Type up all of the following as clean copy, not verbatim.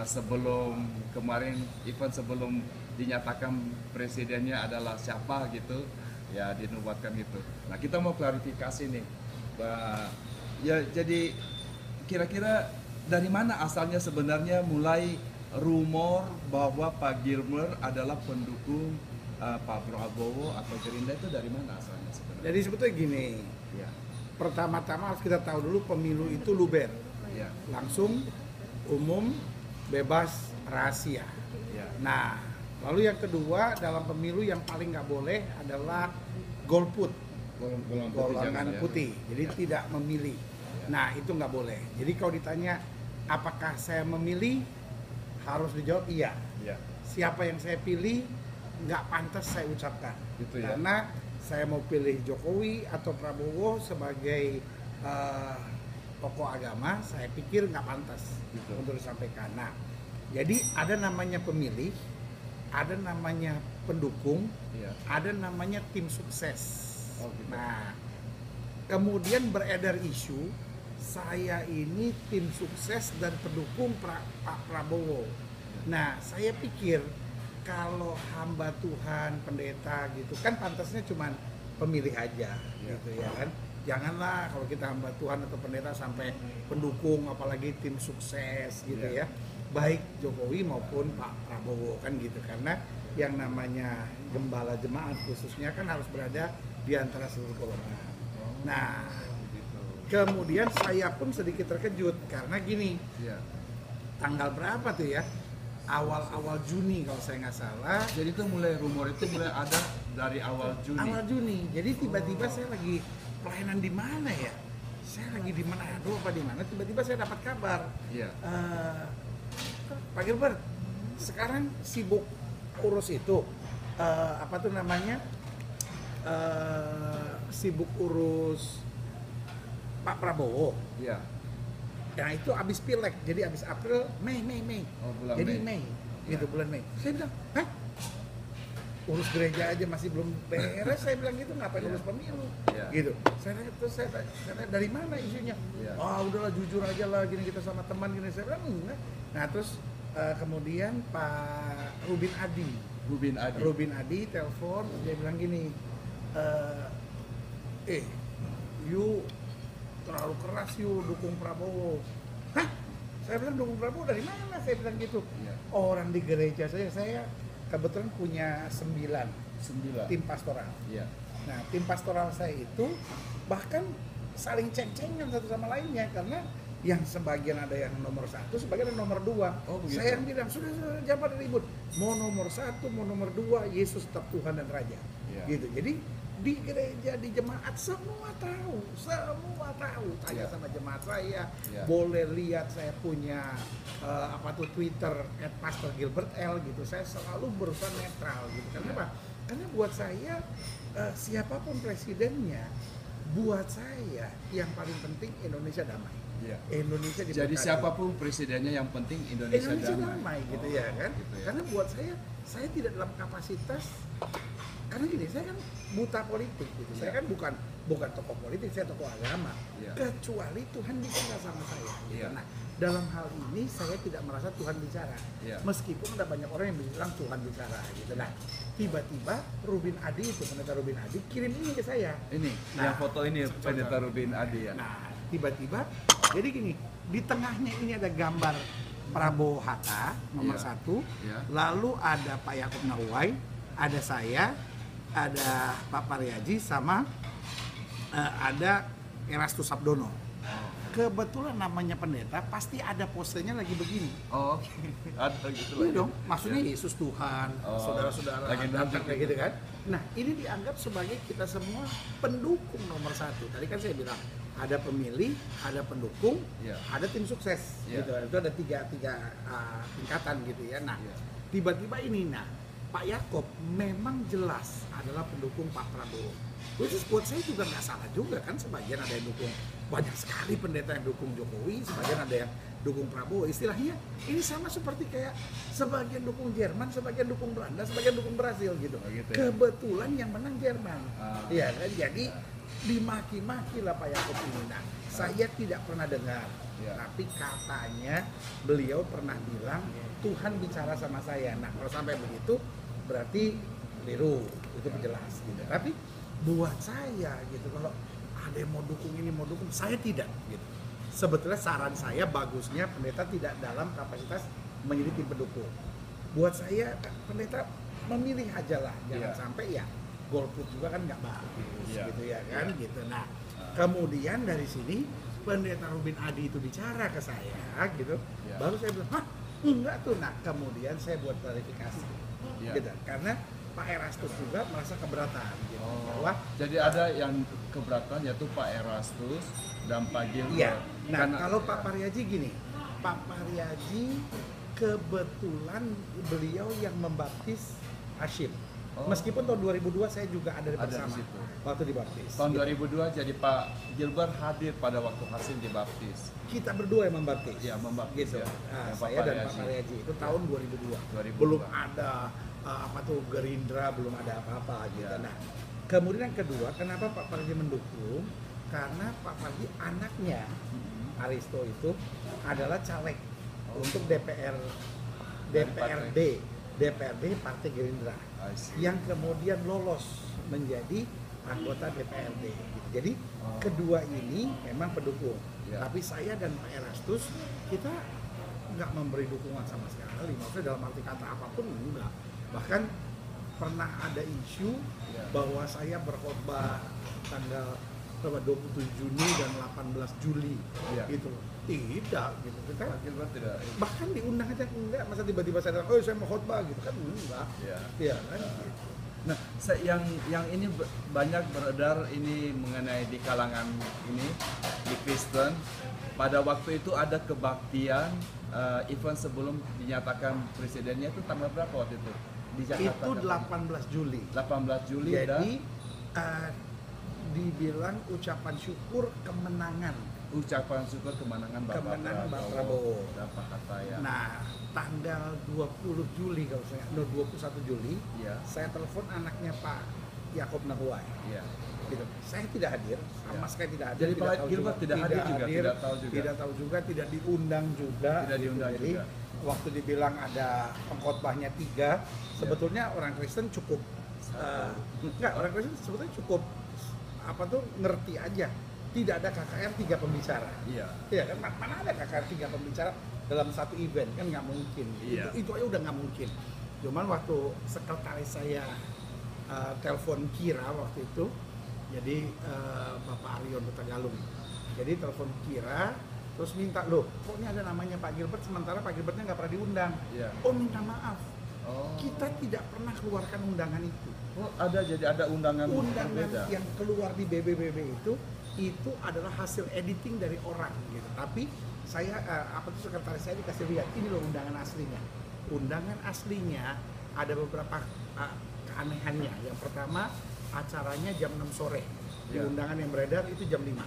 Sebelum kemarin event sebelum dinyatakan presidennya adalah siapa gitu ya, dinubuatkan gitu. Nah, kita mau klarifikasi nih, ya jadi kira-kira dari mana asalnya sebenarnya mulai rumor bahwa Pak Gilmer adalah pendukung Pak Prabowo atau Gerindra, itu dari mana asalnya sebenarnya? Jadi sebetulnya gini, Ya, pertama-tama harus kita tahu dulu pemilu itu luber, ya, langsung, umum, bebas, rahasia. ya, Nah, lalu yang kedua dalam pemilu yang paling nggak boleh adalah golput, golongan putih, jadi Ya. tidak memilih. Nah, itu nggak boleh. Jadi kalau ditanya apakah saya memilih, harus dijawab iya. Ya. Siapa yang saya pilih nggak pantas saya ucapkan, Gitu ya. karena saya mau pilih Jokowi atau Prabowo sebagai tokoh agama, saya pikir nggak pantas Gitu. untuk disampaikan. Nah, jadi ada namanya pemilih, ada namanya pendukung, Ya. ada namanya tim sukses. Oh, gitu. Nah, kemudian beredar isu saya ini tim sukses dan pendukung Pak Prabowo. Nah, saya pikir kalau hamba Tuhan, pendeta gitu kan pantasnya cuma pemilih aja, Ya. gitu ya kan. Janganlah kalau kita hamba Tuhan atau pendeta sampai pendukung, apalagi tim sukses gitu Ya. ya. Baik Jokowi maupun Pak Prabowo kan gitu, karena yang namanya gembala jemaat khususnya kan harus berada di antara seluruh golongan. Nah, Gitu. kemudian saya pun sedikit terkejut karena gini, Ya. tanggal berapa tuh ya? Awal-awal Juni kalau saya nggak salah. Jadi itu rumor itu mulai ada dari awal Juni. Awal Juni. Jadi tiba-tiba saya lagi pelayanan di mana ya? Saya lagi di Manado apa di mana? Tiba-tiba saya dapat kabar. Iya. Pak Gilbert, sekarang sibuk urus itu. Apa tuh namanya? Sibuk urus Pak Prabowo. Iya. Nah itu abis pileg, jadi abis April, Mei. Oh, bulan Jadi Mei. Mei, gitu bulan Mei. Saya bilang, hah? Urus gereja aja masih belum beres, saya bilang gitu, ngapain urus pemilu? Iya. Gitu. Saya tanya, dari mana isunya? Iya. Udahlah jujur aja lah, gini kita sama teman gini. Saya bilang enggak. Nah terus kemudian Pak Rubin Adi. Rubin Adi telepon, dia bilang gini, you terlalu keras you dukung Prabowo. Hah? Saya bilang dukung Prabowo dari mana? Saya bilang gitu. Iya. Orang di gereja saya kebetulan punya 9 tim pastoral. Iya. Nah, tim pastoral saya itu bahkan saling ceng-cengan satu sama lainnya karena yang sebagian ada yang nomor 1, sebagian ada nomor 2. Oh, begitu. Saya yang bilang sudah jangan pada ribut. Mau nomor 1, mau nomor 2, Yesus tetap Tuhan dan Raja. Iya. Gitu. Jadi di gereja, di jemaat semua tahu. Tanya Iya. sama jemaat saya, Iya. boleh lihat saya punya Twitter @pastorgilbertl gitu. Saya selalu berusaha netral gitu. Kenapa? Karena buat saya siapapun presidennya, buat saya yang paling penting Indonesia damai. Iya. Indonesia diberkati. Jadi siapapun presidennya yang penting Indonesia damai gitu ya kan. Gitu ya. Karena buat saya tidak dalam kapasitas, karena gini, saya kan buta politik gitu. Saya kan bukan tokoh politik, saya tokoh agama. Iya. Kecuali Tuhan bicara sama saya. Gitu. Iya. Nah, dalam hal ini saya tidak merasa Tuhan bicara. Iya. Meskipun ada banyak orang yang bilang Tuhan bicara gitu. Nah, tiba-tiba Rubin Adi itu, pendeta Rubin Adi kirim ini ke saya. Ini Nah, yang foto ini pendeta Rubin Adi ya. Nah, tiba-tiba jadi gini, di tengahnya ini ada gambar Prabowo Hatta nomor Iya. 1, Iya. lalu ada Pak Yakub Nahuai, ada saya, ada Pak Paryaji, sama ada Erastus Sabdono. Kebetulan namanya pendeta, pasti ada posenya lagi begini. Oh, ada gitu Iya lagi. dong, maksudnya Yesus Tuhan, Oh, saudara-saudara lagi datang nunjuk kayak gitu. gitu kan. Nah, ini dianggap sebagai kita semua pendukung nomor 1. Tadi kan saya bilang, ada pemilih, ada pendukung, Iya. ada tim sukses. Iya. Gitu. Itu ada tiga tingkatan gitu ya. Nah, Iya. tiba-tiba ini, Pak Yakob memang jelas adalah pendukung Pak Prabowo. Which is buat saya juga nggak salah juga kan, sebagian ada yang dukung, banyak sekali pendeta yang dukung Jokowi, sebagian ada yang dukung Prabowo. Istilahnya ini sama seperti kayak sebagian dukung Jerman, sebagian dukung Belanda, sebagian dukung Brasil gitu. Oh, gitu ya. Kebetulan yang menang Jerman. Iya. Iya kan, jadi dimaki-maki lah Pak Yakob ini. Nah, saya tidak pernah dengar Ya. Tapi katanya beliau pernah bilang Tuhan bicara sama saya. Nah kalau sampai begitu berarti keliru, itu jelas gitu. Tapi buat saya gitu, kalau ada yang mau dukung ini mau dukung, saya tidak gitu. Sebetulnya saran saya bagusnya pendeta tidak dalam kapasitas menjadi tim pendukung. Buat saya pendeta memilih aja lah, jangan sampai ya golput juga kan nggak bagus gitu ya kan gitu. Nah kemudian dari sini pendeta Ruben Adi itu bicara ke saya gitu, baru saya bilang hah enggak tuh. Nah kemudian saya buat klarifikasi gitu, karena Pak Erastus juga merasa keberatan gitu. Bahwa jadi ada yang keberatan yaitu Pak Erastus dan Pak Gilbert. Iya. Nah kalau Pak Pariaji gini, Pak Pariaji kebetulan beliau yang membaptis Hashim. Meskipun tahun 2002 saya juga ada bersama di situ. Waktu dibaptis. Tahun 2002 jadi Pak Gilbert hadir pada waktu Hashim dibaptis. Kita berdua yang membaptis. Ya, membaptis gitu. ya. Nah, saya dan Pak Pariaji itu tahun 2002. Belum ada Gerindra, belum ada apa-apa gitu. Nah, kemudian yang kedua, kenapa Pak Pariaji mendukung? Karena Pak Pariaji anaknya Aristo itu adalah caleg untuk DPRD Partai Gerindra yang kemudian lolos menjadi anggota DPRD gitu. Jadi kedua ini memang pendukung, tapi saya dan Pak Erastus kita nggak memberi dukungan sama sekali, maksudnya dalam arti kata apapun enggak. Bahkan pernah ada isu bahwa saya berkhotbah tanggal 27 Juni dan 18 Juli gitu. Tidak gitu. Kita tidak. Bahkan diundang aja enggak, masa tiba-tiba saya datang, "Oh, saya mau khotbah" gitu kan enggak. Iya kan. Nah, yang ini banyak beredar ini mengenai di kalangan ini di Kristen. Pada waktu itu ada kebaktian event sebelum dinyatakan presidennya itu tanggal berapa waktu itu? Di Jakarta. Itu 18 Juli. 18 Juli. Jadi dibilang ucapan syukur kemenangan. Ucapan syukur kemenangan Bapak Prabowo. Bapak Kataya. Nah, tanggal 20 Juli kalau saya, 21 Juli, saya telepon anaknya Pak Yakob Nahuai. Gitu. Saya tidak hadir, sama sekali tidak hadir. Jadi Pak Gilbert tidak hadir juga, tidak tahu juga, tidak diundang juga. Tidak diundang Jadi, juga. waktu dibilang ada pengkhotbahnya 3, sebetulnya orang Kristen cukup orang Kristen sebetulnya cukup ngerti aja. Tidak ada KKR 3 pembicara. Iya kan, mana ada KKR 3 pembicara dalam satu event, kan nggak mungkin. Itu aja udah nggak mungkin. Cuman waktu sekretaris saya telepon Kira waktu itu, jadi Bapak Arion Betagalung, jadi telepon Kira terus minta, loh kok ini ada namanya Pak Gilbert sementara Pak Gilbertnya nggak pernah diundang. Oh minta maaf, kita tidak pernah keluarkan undangan itu. Jadi ada undangan berbeda. Yang keluar di BBBB itu adalah hasil editing dari orang gitu. Tapi saya sekretaris saya dikasih lihat, ini loh undangan aslinya. Undangan aslinya ada beberapa keanehannya. Yang pertama, acaranya jam 6 sore. Di undangan yang beredar itu jam 5.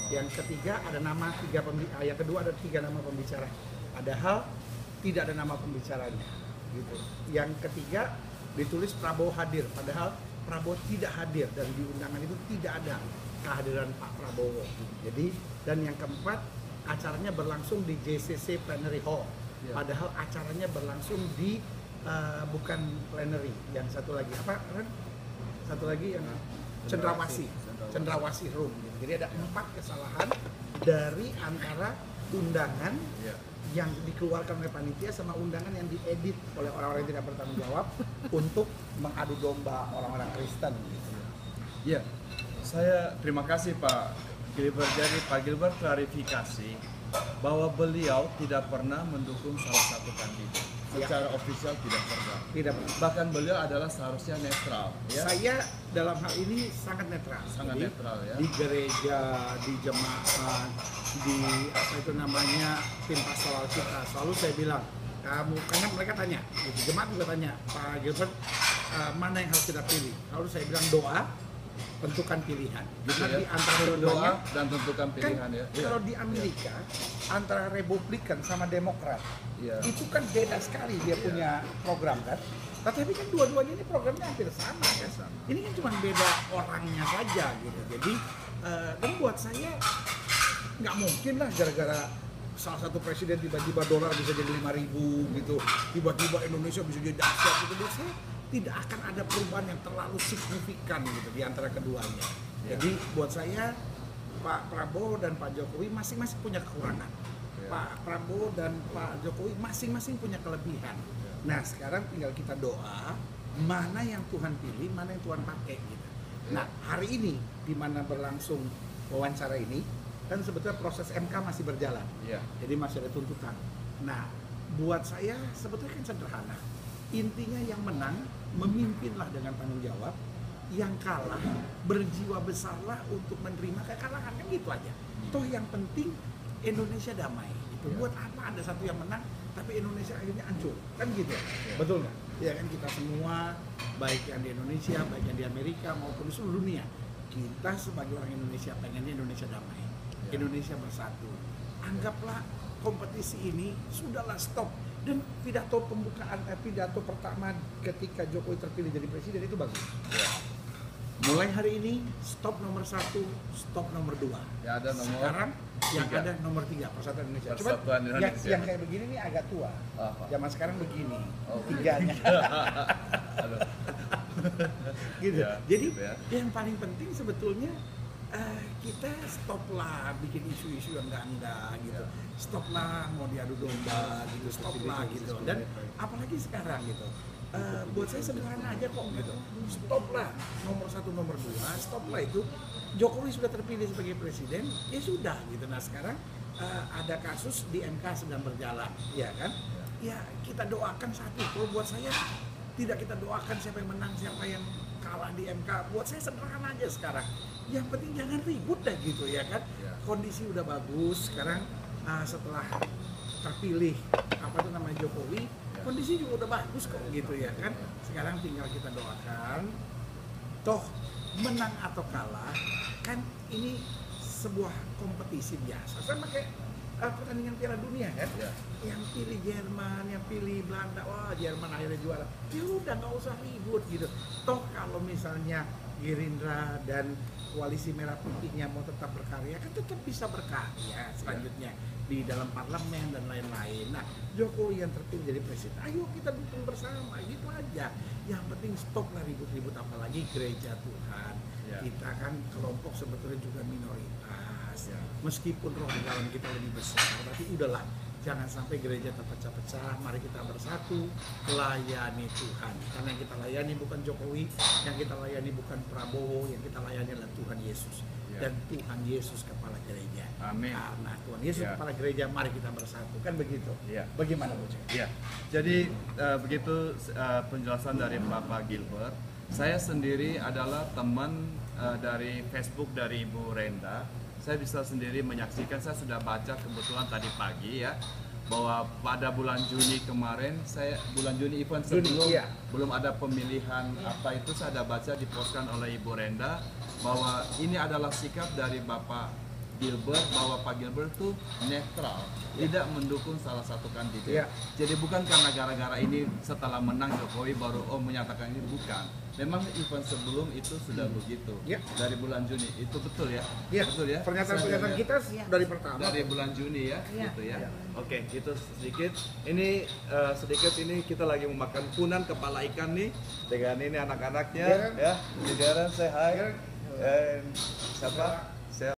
Yang ketiga ada nama 3 pembicara, yang kedua ada 3 nama pembicara. Padahal tidak ada nama pembicaranya gitu. Yang ketiga ditulis Prabowo hadir, padahal Prabowo tidak hadir, dan di undangan itu tidak ada kehadiran Pak Prabowo. Jadi, dan yang keempat, acaranya berlangsung di JCC Plenary Hall, padahal acaranya berlangsung di bukan plenary. Yang satu lagi apa? Satu lagi yang Cendrawasih Room. Jadi ada 4 kesalahan dari antara undangan yang dikeluarkan oleh panitia sama undangan yang diedit oleh orang-orang yang tidak bertanggung jawab untuk mengadu domba orang-orang Kristen gitu. Iya. Saya terima kasih Pak Gilbert. Jadi Pak Gilbert klarifikasi bahwa beliau tidak pernah mendukung salah satu kandidat. Secara ofisial tidak pernah. Bahkan beliau adalah seharusnya netral. Saya dalam hal ini sangat netral. Jadi, netral ya. Di gereja, di jemaat, di tim pastoral kita, selalu saya bilang, karena mereka tanya, gitu, jemaat juga tanya, Pak Gilbert, mana yang harus kita pilih? Lalu saya bilang doa, tentukan pilihan. Gitu Karena ya? di antara doa dan tentukan pilihan kan, ya. Kalau di Amerika antara Republikan sama Demokrat itu kan beda sekali dia punya program kan. Tapi kan dua-duanya ini programnya hampir sama kan. Ini kan cuma beda orangnya saja gitu. Jadi dan buat saya nggak mungkin lah gara-gara salah satu presiden tiba-tiba dolar bisa jadi 5.000 gitu, tiba-tiba Indonesia bisa jadi dahsyat gitu. Buat saya tidak akan ada perubahan yang terlalu signifikan gitu di antara keduanya. Jadi buat saya Pak Prabowo dan Pak Jokowi masing-masing punya kekurangan. Pak Prabowo dan Pak Jokowi masing-masing punya kelebihan. Nah sekarang tinggal kita doa mana yang Tuhan pilih, mana yang Tuhan pakai gitu. Nah hari ini di mana berlangsung wawancara ini kan sebetulnya proses MK masih berjalan. Jadi masih ada tuntutan. Nah buat saya sebetulnya kan sederhana. Intinya yang menang memimpinlah dengan tanggung jawab, yang kalah berjiwa besarlah untuk menerima kekalahan, kan gitu aja. Toh yang penting Indonesia damai. Itu buat apa ada satu yang menang tapi Indonesia akhirnya hancur, kan gitu. Betul nggak? Ya kan kita semua baik yang di Indonesia, baik yang di Amerika maupun di seluruh dunia, kita sebagai orang Indonesia pengennya Indonesia damai, Indonesia bersatu. Anggaplah kompetisi ini sudahlah stop. Dan pidato pembukaan, pidato pertama ketika Jokowi terpilih jadi presiden itu bagus. Mulai hari ini stop nomor 1, stop nomor 2. Ya ada nomor. Sekarang yang 3. ada nomor 3 Persatuan Indonesia. Persatuan Indonesia. Yang kayak begini nih agak tua. Zaman sekarang begini. Tiganya. Gitu. Ya, Jadi gitu ya. yang paling penting sebetulnya kita stoplah bikin isu-isu yang enggak gitu. Stoplah mau diadu domba gitu, stoplah gitu. Dan apalagi sekarang gitu. Buat saya sederhana aja kok gitu. Stoplah nomor 1, nomor 2, stoplah itu. Jokowi sudah terpilih sebagai presiden, ya sudah gitu. Nah sekarang ada kasus di MK sedang berjalan, ya kan? Ya kita doakan satu. Kalau buat saya tidak kita doakan siapa yang menang, siapa yang kalah di MK. Buat saya sederhana aja sekarang. Yang penting jangan ribut dah gitu ya kan. Kondisi udah bagus sekarang setelah terpilih Jokowi, kondisi juga udah bagus kok gitu ya kan. Sekarang tinggal kita doakan. Toh menang atau kalah kan ini sebuah kompetisi biasa. Sama kayak pertandingan Piala Dunia kan. Yang pilih Jerman, yang pilih Belanda, wah Jerman akhirnya juara. Ya udah nggak usah ribut gitu. Toh kalau misalnya Gerindra dan koalisi merah putihnya mau tetap berkarya, kan tetap bisa berkarya selanjutnya di dalam parlemen dan lain-lain. Nah, Jokowi yang terpilih jadi presiden, ayo kita dukung bersama, gitu aja. Yang penting stop lah ribut-ribut, apalagi gereja Tuhan. Kita kan kelompok sebetulnya juga minoritas. Meskipun roh di dalam kita lebih besar, tapi udahlah. Jangan sampai gereja terpecah-pecah, mari kita bersatu, layani Tuhan. Karena yang kita layani bukan Jokowi, yang kita layani bukan Prabowo, yang kita layani adalah Tuhan Yesus. Dan Tuhan Yesus kepala gereja. Amin. Karena Tuhan Yesus kepala gereja, mari kita bersatu. Kan begitu? Bagaimana Bu Cek? Jadi begitu penjelasan dari Bapak Gilbert. Saya sendiri adalah teman dari Facebook dari Ibu Renda. Saya bisa sendiri menyaksikan, saya sudah baca kebetulan tadi pagi ya, bahwa pada bulan Juni kemarin, bulan Juni event sebelum belum ada pemilihan apa itu, saya ada baca diposkan oleh Ibu Renda bahwa ini adalah sikap dari Bapak Gilbert, bahwa Pak Gilbert itu netral, tidak mendukung salah satu kandidat. Jadi bukan karena gara-gara ini setelah menang Jokowi baru menyatakan ini, bukan. Memang event sebelum itu sudah begitu. Dari bulan Juni, itu betul ya? Betul ya? Pernyataan kita dari pertama. Dari bulan Juni ya, gitu ya. Oke, itu sedikit. Ini sedikit ini kita lagi memakan punan kepala ikan nih dengan ini anak-anaknya ya. Di daerah saya hai. Siapa?